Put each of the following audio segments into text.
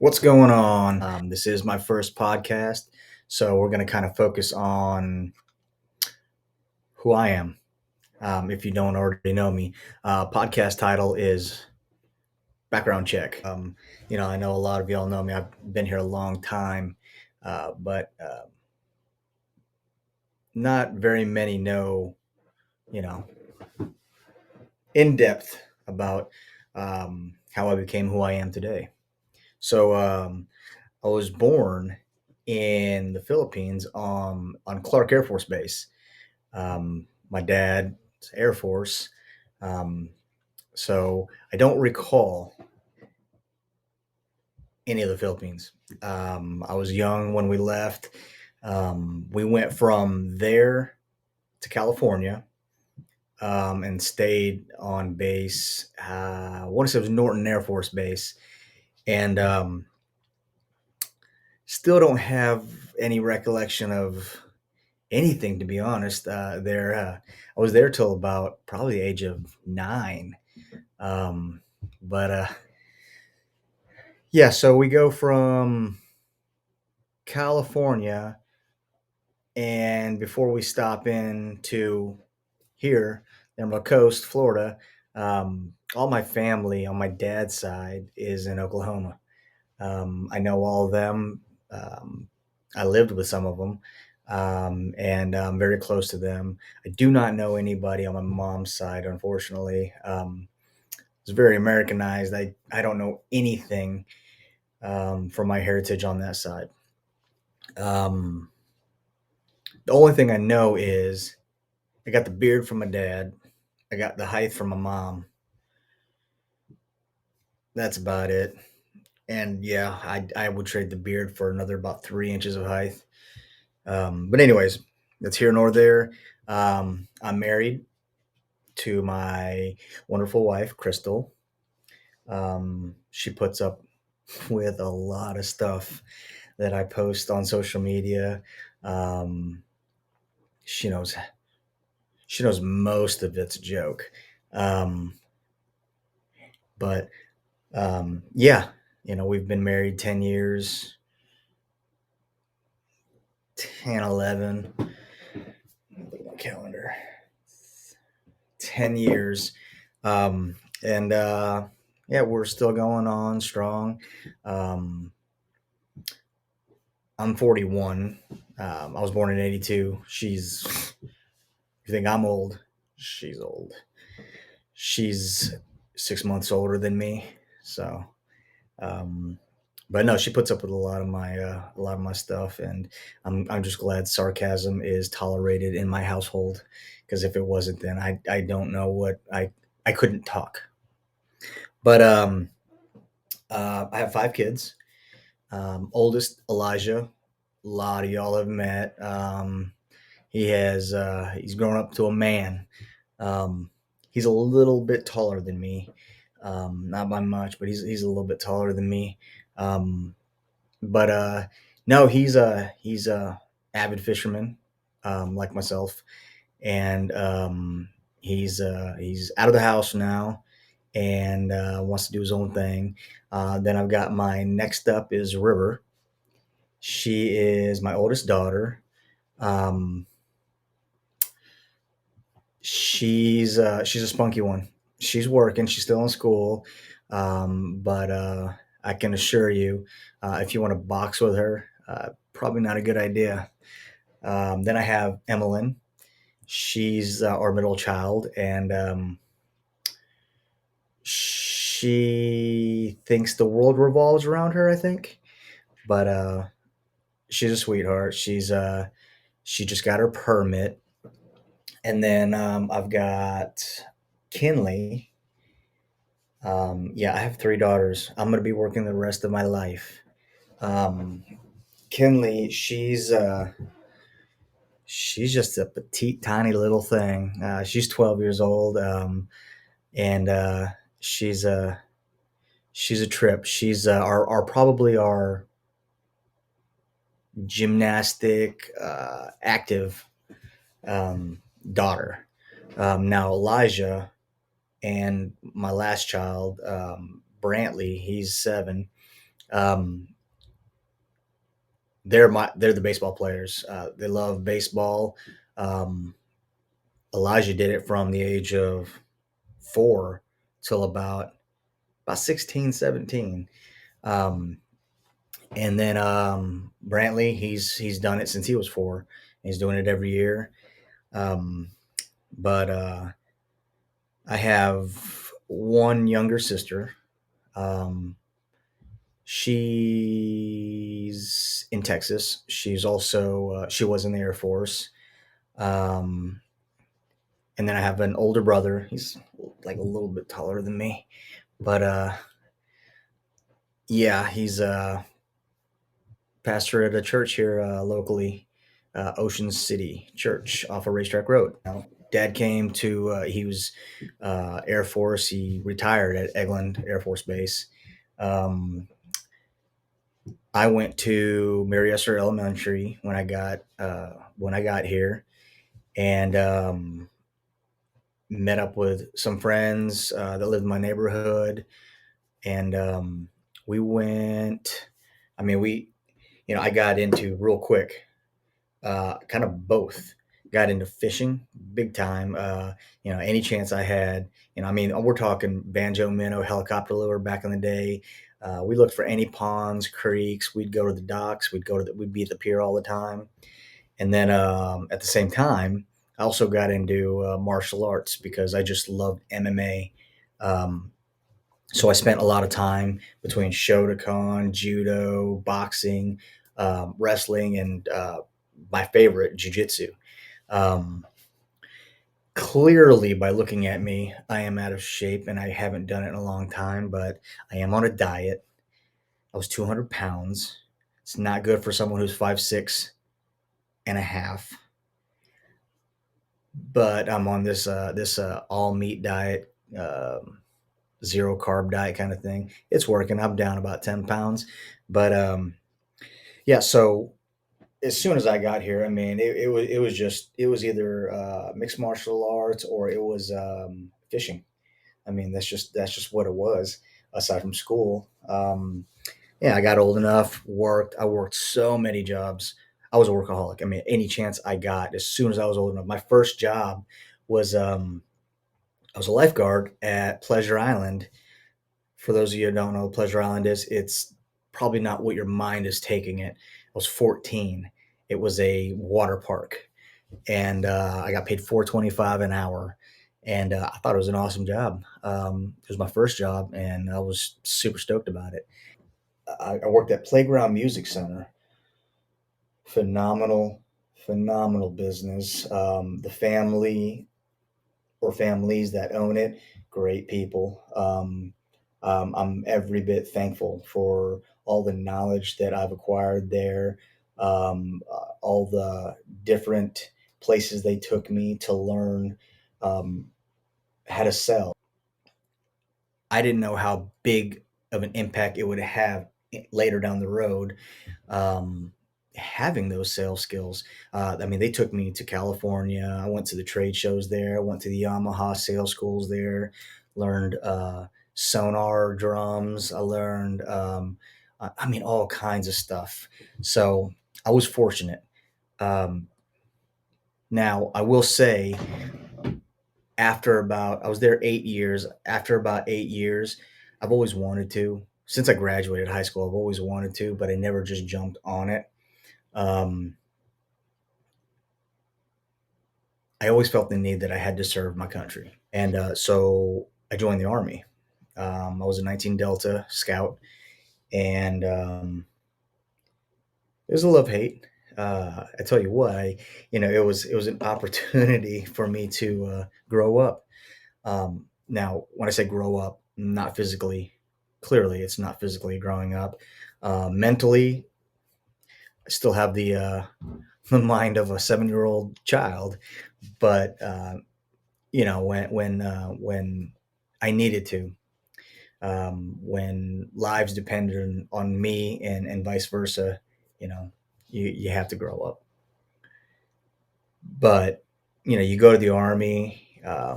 What's going on? This is my first podcast, so we're going to kind of focus on who I am. If you don't already know me, podcast title is Background Check. I know a lot of y'all know me. I've been here a long time, but not very many know, you know, in depth about how I became who I am today. So I was born in the Philippines on Clark Air Force Base. My dad's Air Force. Um, so I don't recall any of the Philippines. I was young when we left. We went from there to California and stayed on base. I want to say it was Norton Air Force Base. And still don't have any recollection of anything, to be honest. I was there till about probably the age of 9. But yeah, so we go from California, and before we stop in to here, Emerald Coast, Florida, all my family on my dad's side is in Oklahoma. I know all of them. Um, I lived with some of them, and I'm very close to them. I do not know anybody on my mom's side, unfortunately. It's very Americanized. I don't know anything from my heritage on that side. Um, the only thing I know is I got the beard from my dad. I got the height from my mom. That's about it. And yeah, I would trade the beard for another about 3 inches of height. But anyways, that's here nor there. I'm married to my wonderful wife, Crystal. She puts up with a lot of stuff that I post on social media. Um, she knows she knows most of it's a joke. Um, but yeah, we've been married 10 years, 10, 11. Look at my calendar. 10 years. And yeah, we're still going on strong. Um, I'm 41. I was born in 82. You think I'm old? She's old. She's 6 months older than me. So, um, but no, she puts up with a lot of my stuff, and I'm just glad sarcasm is tolerated in my household. Because if it wasn't, then I don't know what I couldn't talk. But I have 5 kids. Oldest Elijah. A lot of y'all have met. He's grown up to a man. Um, he's a little bit taller than me, not by much, but he's a little bit taller than me. Um, but no, he's a avid fisherman, like myself, and he's out of the house now and wants to do his own thing. Then I've got my next up is River. She is my oldest daughter. Um, she's a spunky one. She's working. She's still in school, but I can assure you, if you want to box with her, probably not a good idea. Then I have Emmeline. She's our middle child, and she thinks the world revolves around her. I think, but she's a sweetheart. She just got her permit, and then I've got Kinley. Yeah, I have 3 daughters. I'm gonna be working the rest of my life. Um, Kinley, she's just a petite, tiny little thing. She's 12 years old, and she's a trip. She's our probably our gymnastic active um, daughter. Now Elijah and my last child, Brantley, he's 7. Um, they're the baseball players. They love baseball. Um, Elijah did it from the age of 4 till about 16, 17. Um, and then Brantley, he's done it since he was 4. He's doing it every year. Um, but I have one younger sister. Um, she's in Texas. She's also she was in the Air Force. Um, and then I have an older brother. He's like a little bit taller than me, but yeah, he's pastor at a church here locally, Ocean City Church off of Racetrack Road. Now, Dad came to, he was Air Force. He retired at Eglin Air Force Base. Um, I went to Mary Esther Elementary when I got here, and met up with some friends that lived in my neighborhood, and we went. I mean, I got into real quick kind of both. Got into fishing big time. Any chance I had. I mean, we're talking banjo, minnow, helicopter lure back in the day. We looked for any ponds, creeks. We'd go to the docks. We'd be at the pier all the time. And then at the same time, I also got into martial arts because I just loved MMA. Um, so I spent a lot of time between Shotokan, judo, boxing, wrestling, and my favorite, jujitsu. Um, Clearly, by looking at me, I am out of shape and I haven't done it in a long time, but I am on a diet. I was 200 pounds. It's not good for someone who's 5'6" and a half, but I'm on this all meat diet, zero carb diet kind of thing. It's working. I'm down about 10 pounds, but yeah. So as soon as I got here, I mean, it was either mixed martial arts or it was fishing. I mean, that's just what it was. Aside from school, yeah, I got old enough, worked. I worked so many jobs. I was a workaholic. I mean, any chance I got, as soon as I was old enough. My first job was I was a lifeguard at Pleasure Island. For those of you who don't know what Pleasure Island is, it's probably not what your mind is taking it. I was 14. It was a water park, and I got paid 4.25 an hour, and I thought it was an awesome job. It was my first job, and I was super stoked about it. I worked at Playground Music Center. Phenomenal, phenomenal business. The family or families that own it, great people. I'm every bit thankful for all the knowledge that I've acquired there, all the different places they took me to learn um, how to sell. I didn't know how big of an impact it would have later down the road. Um, Having those sales skills. I mean, they took me to California. I went to the trade shows there. I went to the Yamaha sales schools there. Learned sonar drums. I learned, I mean, all kinds of stuff. So I was fortunate. Um, Now, I will say, I was there 8 years. After about 8 years, I've always wanted to. Since I graduated high school, I've always wanted to, but I never just jumped on it. Um, I always felt the need that I had to serve my country, and so I joined the army. I was a 19 Delta scout, and it was a love hate. I tell you what, it was an opportunity for me to grow up. Now, when I say grow up, not physically, clearly it's not physically growing up. Mentally, I still have the mind of a 7-year-old child, but when I needed to, when lives depended on me and vice versa, you know, you have to grow up. But you go to the army. I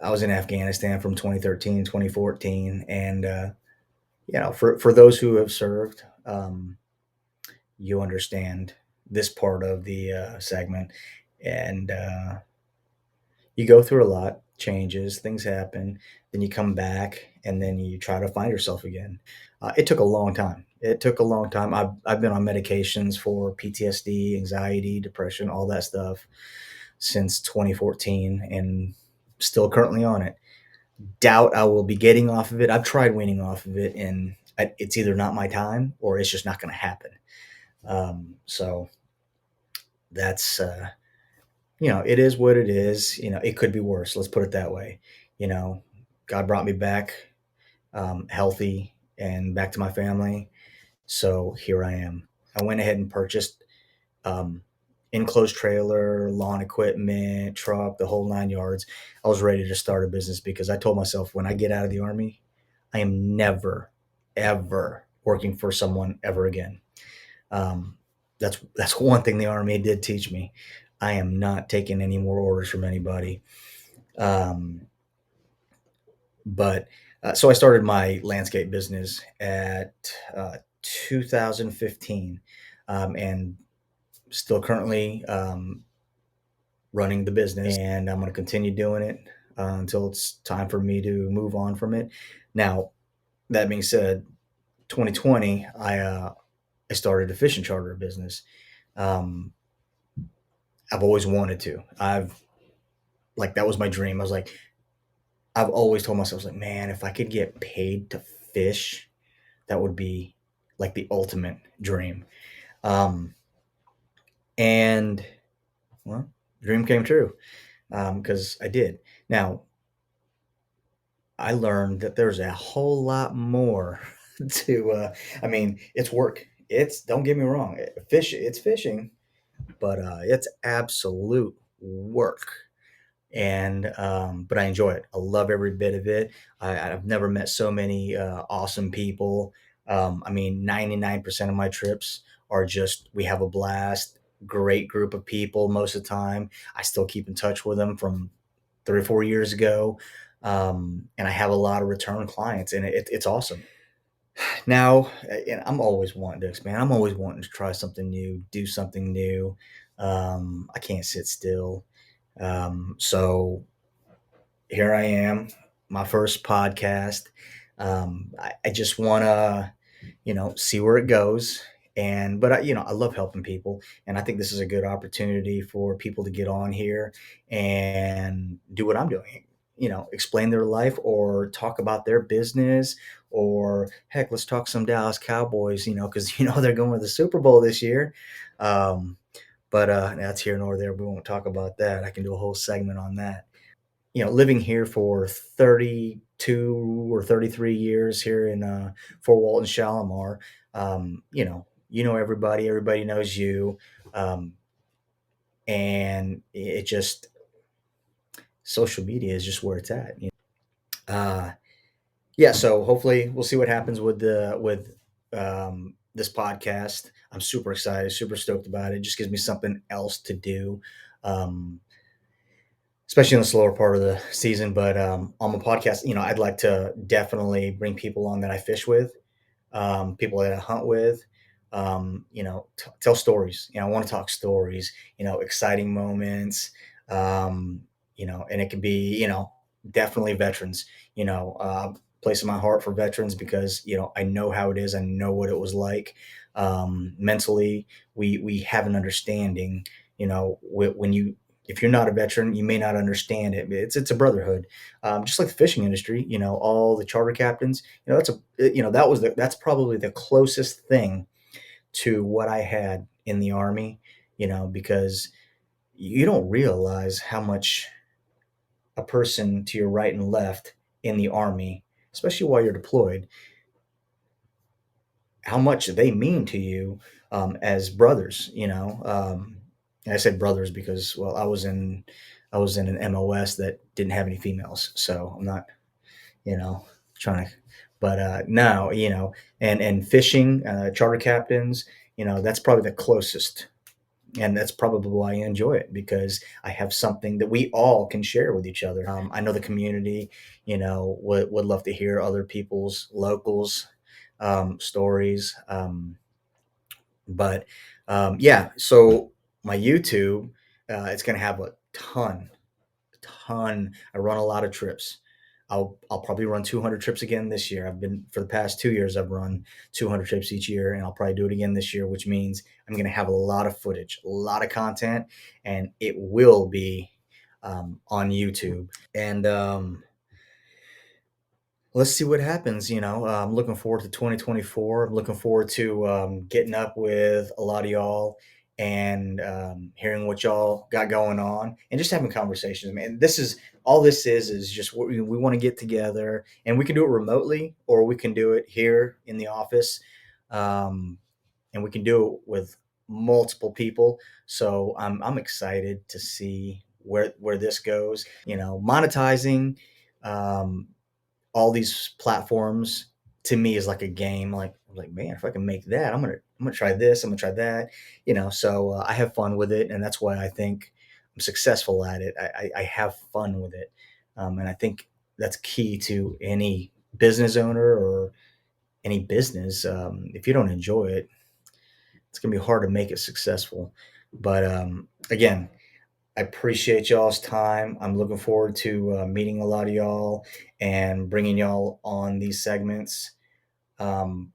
was in Afghanistan from 2013 2014, and for those who have served, you understand this part of the segment, and you go through a lot, changes, things happen, then you come back, and then you try to find yourself again. It took a long time. It took a long time. I've been on medications for PTSD, anxiety, depression, all that stuff since 2014, and still currently on it. Doubt I will be getting off of it. I've tried weaning off of it, and it's either not my time or it's just not going to happen. So that's it is what it is. It could be worse. Let's put it that way. You know, God brought me back healthy and back to my family. So here I am. I went ahead and purchased um, enclosed trailer, lawn equipment, truck, the whole 9 yards. I was ready to start a business because I told myself when I get out of the army, I am never, ever working for someone ever again. Um, that's one thing the army did teach me. I am not taking any more orders from anybody. Um, but so I started my landscape business at 2015, and still currently running the business, and I'm going to continue doing it until it's time for me to move on from it. Now, that being said, 2020, I started a fishing charter business. Um, I've always wanted to. That was my dream. I've always told myself, like, man, if I could get paid to fish, that would be like the ultimate dream. Um, and well, dream came true because I did. Now, I learned that there's a whole lot more to. I mean, it's work. It's don't get me wrong, it's fishing, but it's absolute work. And but I enjoy it. I love every bit of it. I've never met so many awesome people. I mean, 99% of my trips are just we have a blast. Great group of people most of the time. I still keep in touch with them from 3 or 4 years ago, and I have a lot of return clients, and it's awesome. Now, and I'm always wanting to expand. I'm always wanting to try something new, do something new. I can't sit still. So here I am, my first podcast. I just want to, see where it goes. But I love helping people, and I think this is a good opportunity for people to get on here and do what I'm doing. Explain their life or talk about their business, or heck, let's talk some Dallas Cowboys. Because they're going to the Super Bowl this year. Um, but that's here nor there. We won't talk about that. I can do a whole segment on that. Living here for 32 or 33 years here in Fort Walton Shalimar, everybody knows you, um, and it just social media is just where it's at. Uh, yeah, so hopefully we'll see what happens with this podcast. I'm super excited, super stoked about it. It just gives me something else to do. Um, Especially in the slower part of the season. But on my podcast, I'd like to definitely bring people on that I fish with, people that I hunt with. Tell stories. I want to talk stories. Exciting moments. And it could be definitely veterans. Place in my heart for veterans because I know how it is. I know what it was like mentally. We have an understanding. When you if you're not a veteran, you may not understand it. It's a brotherhood, just like the fishing industry. All the charter captains. That's probably the closest thing to what I had in the army. Because you don't realize how much a person to your right and left in the army, especially while you're deployed, how much they mean to you as brothers. And I said brothers because well, I was in an MOS that didn't have any females, so I'm not you know trying to. But no, and fishing charter captains, that's probably the closest. And that's probably why I enjoy it because I have something that we all can share with each other. I know the community, would love to hear other people's locals, stories. But yeah, so my YouTube, it's going to have a ton. I run a lot of trips. I'll probably run 200 trips again this year. I've been for the past 2 years. I've run 200 trips each year, and I'll probably do it again this year, which means I'm going to have a lot of footage, a lot of content, and it will be on YouTube. And let's see what happens. I'm looking forward to 2024. I'm looking forward to getting up with a lot of y'all and hearing what y'all got going on and just having conversations. Man, this is all this is just what we want to get together, and we can do it remotely or we can do it here in the office, um, and we can do it with multiple people. So I'm excited to see where this goes. Monetizing. Um, all these platforms to me is like a game. Like, man, if I can make that, I'm gonna try this. I'm gonna try that. So I have fun with it, and that's why I think I'm successful at it. I have fun with it, and I think that's key to any business owner or any business. If you don't enjoy it, it's gonna be hard to make it successful. But again, I appreciate y'all's time. I'm looking forward to meeting a lot of y'all and bringing y'all on these segments. Um,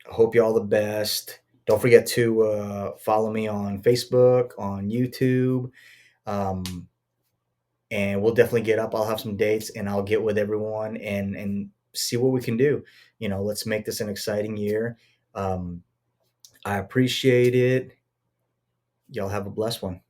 hope y'all the best. Don't forget to follow me on Facebook, on YouTube, um, and we'll definitely get up. I'll have some dates, and I'll get with everyone and see what we can do. Let's make this an exciting year. I appreciate it. Y'all have a blessed one.